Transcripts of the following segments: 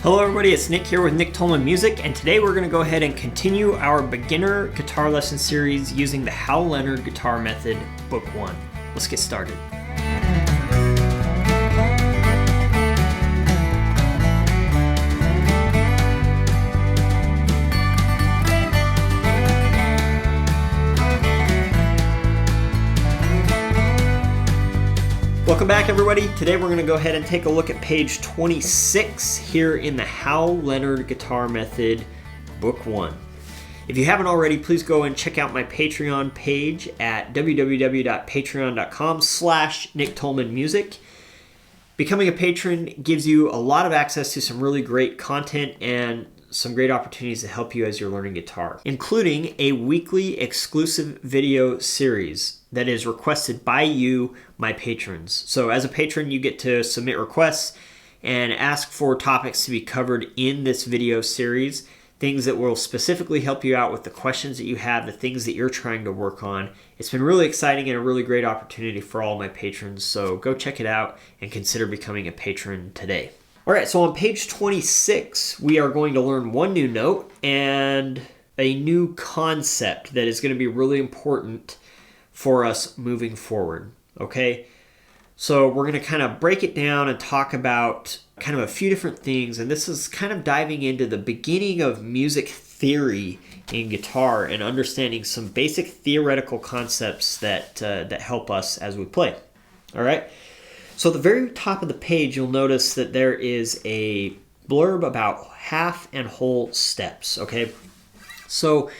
Hello everybody, it's Nick here with Nick Tolman Music, and today we're going to go ahead and continue our beginner guitar lesson series using the Hal Leonard guitar method, Book 1. Let's get started. Welcome back everybody. Today we're going to go ahead and take a look at page 26 here in the Hal Leonard guitar method, Book 1. If you haven't already, please go and check out my Patreon page at www.patreon.com/NickTolmanMusic. Becoming a patron gives you a lot of access to some really great content and some great opportunities to help you as you're learning guitar, including a weekly exclusive video series that is requested by you, my patrons. So as a patron, you get to submit requests and ask for topics to be covered in this video series, things that will specifically help you out with the questions that you have, the things that you're trying to work on. It's been really exciting and a really great opportunity for all my patrons, so go check it out and consider becoming a patron today. All right, so on page 26, we are going to learn one new note and a new concept that is going to be really important for us moving forward, okay? So we're going to kind of break it down and talk about kind of a few different things, and this is kind of diving into the beginning of music theory in guitar and understanding some basic theoretical concepts that help us as we play, all right? So at the very top of the page, you'll notice that there is a blurb about half and whole steps, okay? So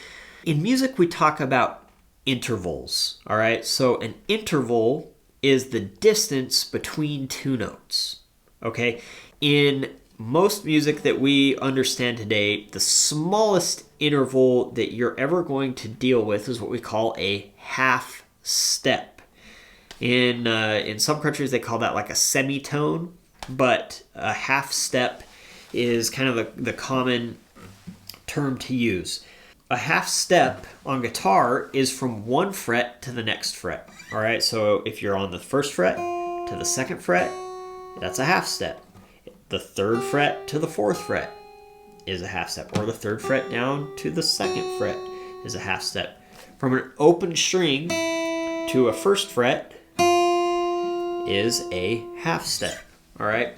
in music, we talk about intervals, all right? So an interval is the distance between two notes, okay? In most music that we understand today, the smallest interval that you're ever going to deal with is what we call a half step. In some countries, they call that like a semitone, but a half step is kind of the common term to use. A half step on guitar is from one fret to the next fret. All right, so if you're on the first fret to the second fret, that's a half step. The third fret to the fourth fret is a half step, or the third fret down to the second fret is a half step. From an open string to a first fret is a half step, all right?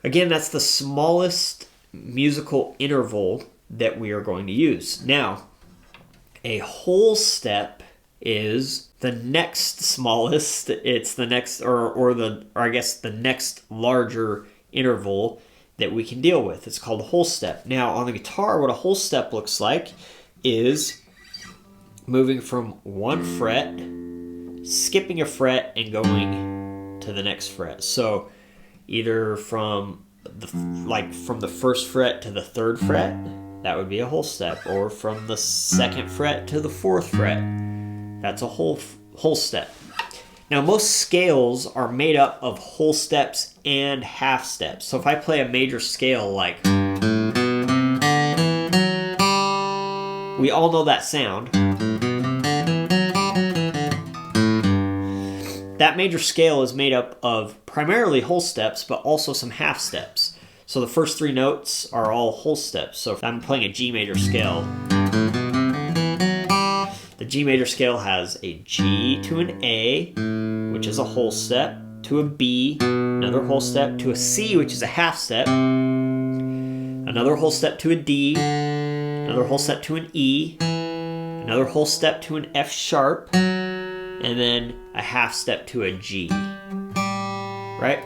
Again, that's the smallest musical interval that we are going to use. Now, a whole step is the next smallest. It's the next, or I guess the next larger interval that we can deal with. It's called a whole step. Now, on the guitar, what a whole step looks like is moving from one fret, skipping a fret, and going to the next fret. So either from the first fret to the third fret, that would be a whole step, or from the second fret to the fourth fret, that's a whole step. Now most scales are made up of whole steps and half steps. So if I play a major scale like, we all know that sound. That major scale is made up of primarily whole steps, but also some half steps. So the first three notes are all whole steps. So if I'm playing a G major scale, the G major scale has a G to an A, which is a whole step, to a B, another whole step, to a C, which is a half step, another whole step to a D, another whole step to an E, another whole step to an F sharp, and then a half step to a G, right?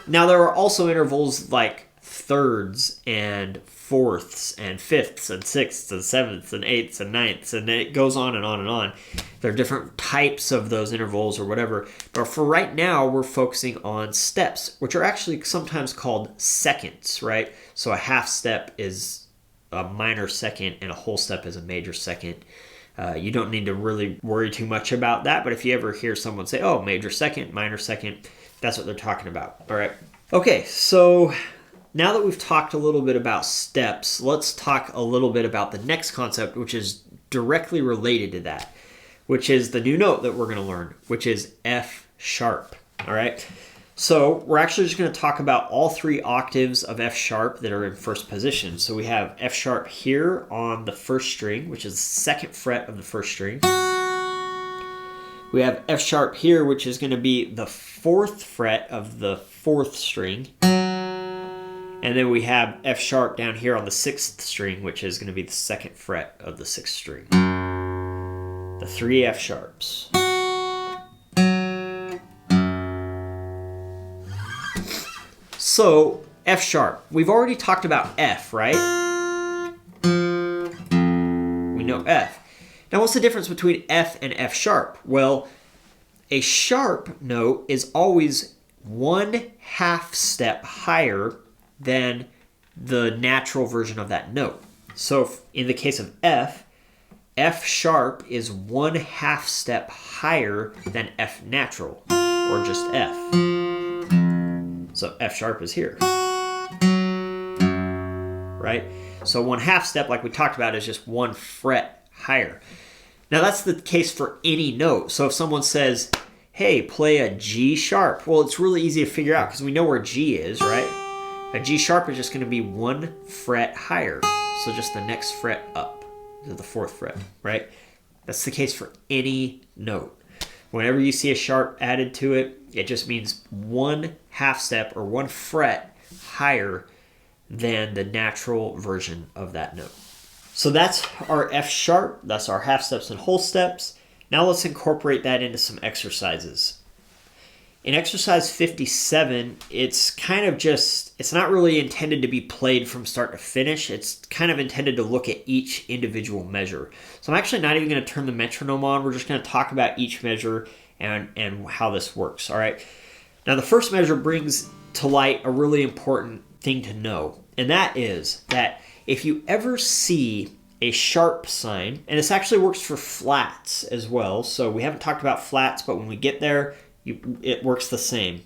Now there are also intervals like thirds and fourths and fifths and sixths and sevenths and eighths and ninths, and it goes on and on and on. There are different types of those intervals or whatever, but for right now we're focusing on steps, which are actually sometimes called seconds, right? So a half step is a minor second and a whole step is a major second. You don't need to really worry too much about that, but if you ever hear someone say, oh, major second, minor second, that's what they're talking about, all right? Okay, so now that we've talked a little bit about steps, let's talk a little bit about the next concept, which is directly related to that, which is the new note that we're going to learn, which is F sharp. All right. So we're actually just going to talk about all 3 octaves of F sharp that are in first position. So we have F sharp here on the first string, which is the 2nd fret of the first string. We have F sharp here, which is going to be the 4th fret of the 4th string. And then we have F sharp down here on the 6th string, which is going to be the 2nd fret of the 6th string. The 3 F sharps. So, F sharp. We've already talked about F, right? We know F. Now, what's the difference between F and F sharp? Well, a sharp note is always 1/2 step higher than the natural version of that note. So, in the case of F, F sharp is 1/2 step higher than F natural, or just F. So F sharp is here, right? So 1/2 step, like we talked about, is just 1 fret higher. Now that's the case for any note. So if someone says, hey, play a G sharp, well, it's really easy to figure out because we know where G is, right? A G sharp is just going to be 1 fret higher. So just the next fret up to the 4th fret, right? That's the case for any note. Whenever you see a sharp added to it, it just means 1/2 step or 1 fret higher than the natural version of that note. So that's our F sharp. That's our half steps and whole steps. Now let's incorporate that into some exercises. In exercise 57, it's kind of just, it's not really intended to be played from start to finish. It's kind of intended to look at each individual measure. So I'm actually not even going to turn the metronome on. We're just going to talk about each measure and how this works, all right? Now the first measure brings to light a really important thing to know, and that is that if you ever see a sharp sign, and this actually works for flats as well, so we haven't talked about flats, but when we get there, it works the same.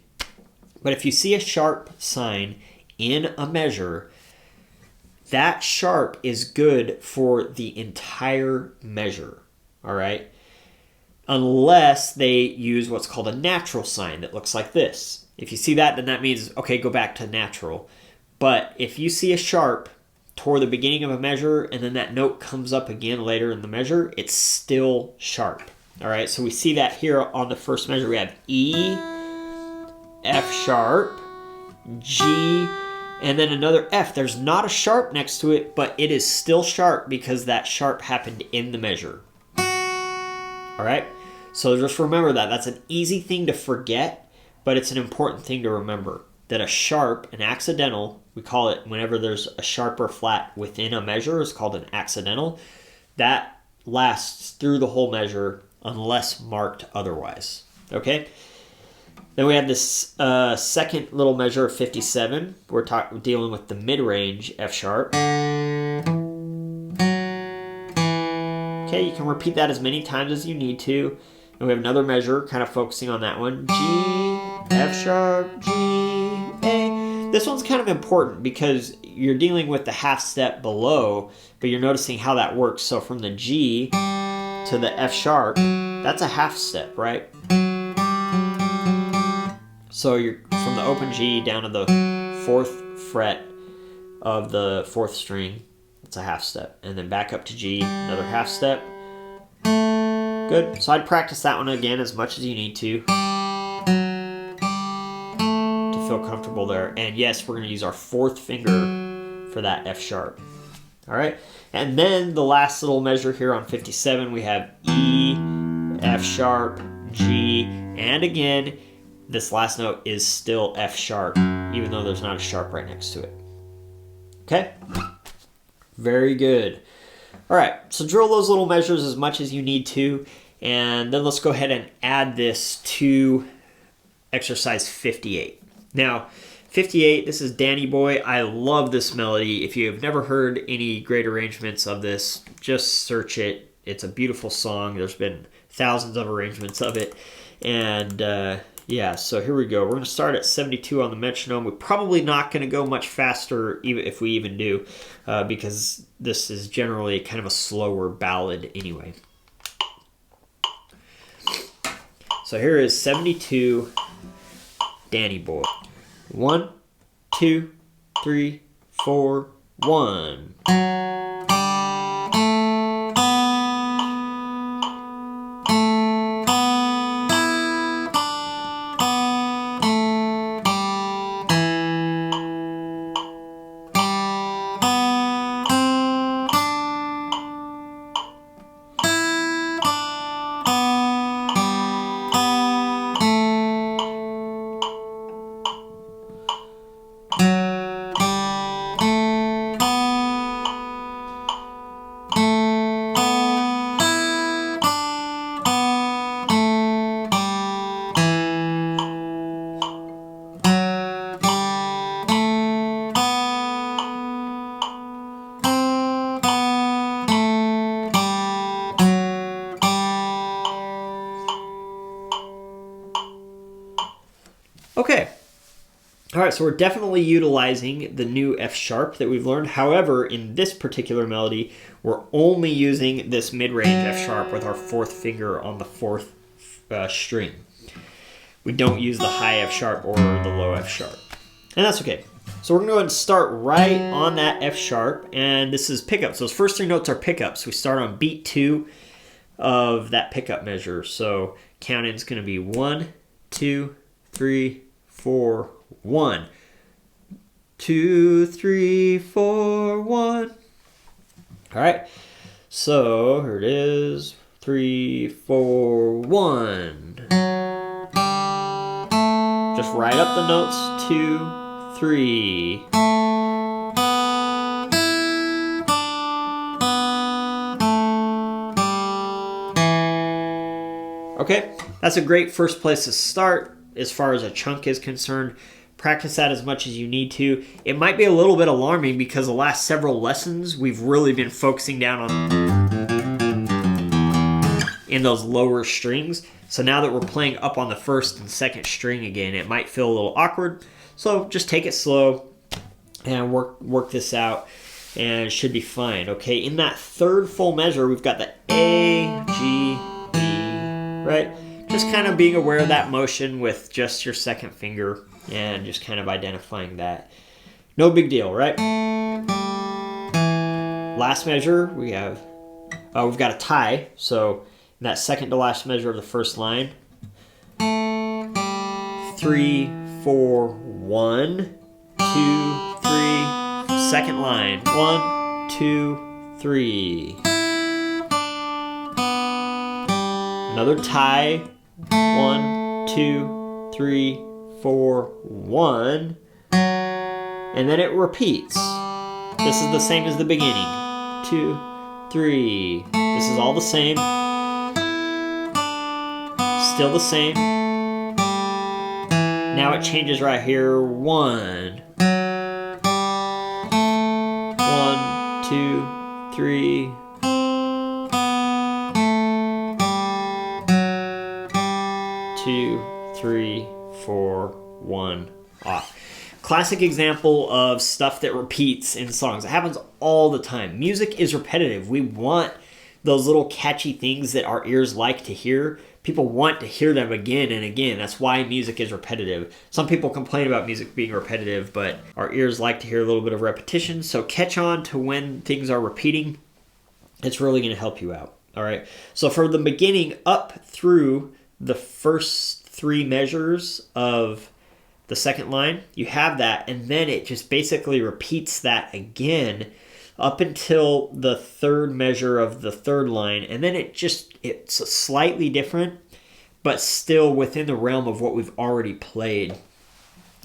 But if you see a sharp sign in a measure, that sharp is good for the entire measure, all right? Unless they use what's called a natural sign that looks like this. If you see that, then that means, okay, go back to natural. But if you see a sharp toward the beginning of a measure and then that note comes up again later in the measure, it's still sharp. All right, so we see that here on the first measure. We have E, F sharp, G, and then another F. There's not a sharp next to it, but it is still sharp because that sharp happened in the measure. All right, so just remember that. That's an easy thing to forget, but it's an important thing to remember. That a sharp, an accidental, we call it whenever there's a sharp or flat within a measure, is called an accidental. That lasts through the whole measure unless marked otherwise, okay? Then we have this second little measure of 57. We're dealing with the mid-range F sharp. Okay, you can repeat that as many times as you need to. And we have another measure kind of focusing on that one. G, F sharp, G, A. This one's kind of important because you're dealing with the half step below, but you're noticing how that works. So from the G to the F sharp, that's a half step, right? So you're from the open G down to the 4th fret of the 4th string, that's a half step. And then back up to G, another half step. Good. So I'd practice that one again as much as you need to feel comfortable there. And yes, we're going to use our 4th finger for that F sharp. All right. And then the last little measure here on 57, we have E, F sharp, G, and again, this last note is still F sharp, even though there's not a sharp right next to it. Okay? Very good. All right, so drill those little measures as much as you need to, and then let's go ahead and add this to exercise 58. Now, 58, this is Danny Boy. I love this melody. If you have never heard any great arrangements of this, just search it. It's a beautiful song. There's been thousands of arrangements of it. And yeah, so here we go. We're going to start at 72 on the metronome. We're probably not going to go much faster, even if we even do, because this is generally kind of a slower ballad anyway. So here is 72 Danny Boy. 1, 2, 3, 4, 1. Okay. All right, so we're definitely utilizing the new F sharp that we've learned. However, in this particular melody, we're only using this mid-range F sharp with our fourth finger on the fourth string. We don't use the high F sharp or the low F sharp. And that's okay. So we're going to go ahead and start right on that F sharp, and this is pickups. Those first three notes are pickups. We start on beat 2 of that pickup measure. So count-in is going to be 1, 2, 3, 4, 1. 2, 3, 4, 1. All right. So here it is. 3, 4, 1. Just write up the notes. 2, 3. Okay, that's a great first place to start as far as a chunk is concerned. Practice that as much as you need to. It might be a little bit alarming because the last several lessons we've really been focusing down on in those lower strings. So now that we're playing up on the first and second string again, it might feel a little awkward. So just take it slow and work this out, and it should be fine. Okay, in that third full measure, we've got the A, G, B, right? Just kind of being aware of that motion with just your second finger and just kind of identifying that. No big deal, right? Last measure, we've got a tie. So in that second to last measure of the first line, 3, 4, 1, 2, 3. Second line, 1, 2, 3. Another tie. 1, 2, 3, 4, 1. And then it repeats. This is the same as the beginning. 2, 3. This is all the same. Still the same. Now it changes right here. 1. 1, 2, 3. 2, 3, 4, 1, off. Classic example of stuff that repeats in songs. It happens all the time. Music is repetitive. We want those little catchy things that our ears like to hear. People want to hear them again and again. That's why music is repetitive. Some people complain about music being repetitive, but our ears like to hear a little bit of repetition. So catch on to when things are repeating. It's really going to help you out. All right. So for the beginning up through the first 3 measures of the second line, you have that, and then it just basically repeats that again up until the third measure of the third line, and then it's slightly different, but still within the realm of what we've already played,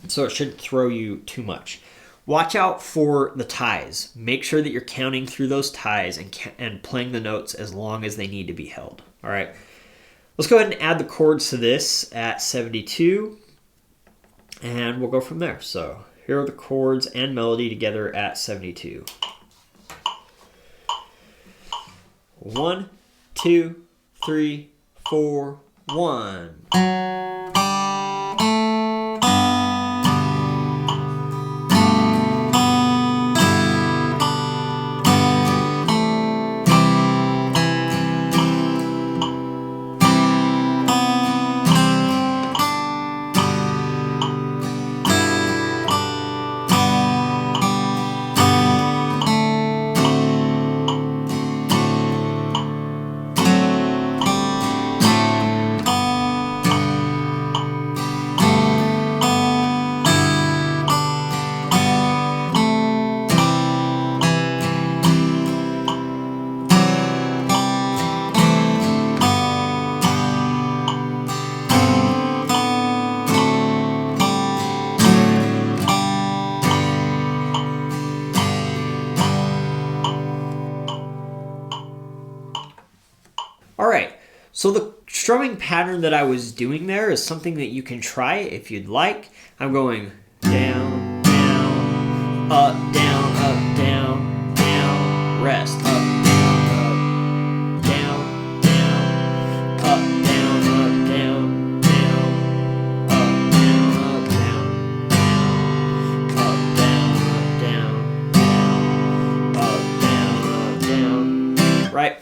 so it shouldn't throw you too much. Watch out for the ties. Make sure that you're counting through those ties and playing the notes as long as they need to be held. All right. Let's go ahead and add the chords to this at 72, and we'll go from there. So here are the chords and melody together at 72. 1, 2, 3, 4, 1. strumming pattern that I was doing there is something that you can try if you'd like. I'm going down, down, up, down, down, rest, up, down, down, up, down, down, up, down, up, down, right?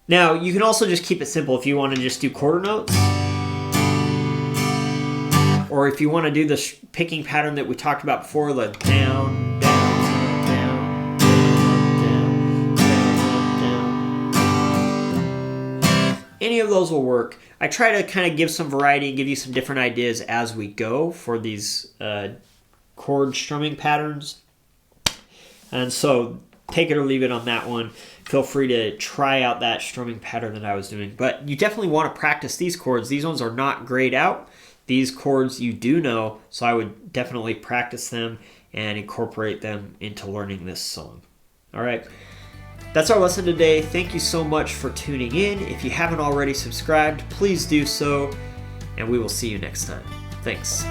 Now, you can also just keep it simple if you want to just do quarter notes. Or if you want to do the picking pattern that we talked about before, like down, down, down, down, down, down. Any of those will work. I try to kind of give some variety and give you some different ideas as we go for these chord strumming patterns. And so take it or leave it on that one. Feel free to try out that strumming pattern that I was doing. But you definitely want to practice these chords. These ones are not grayed out. These chords you do know, so I would definitely practice them and incorporate them into learning this song. All right, that's our lesson today. Thank you so much for tuning in. If you haven't already subscribed, please do so, and we will see you next time. Thanks.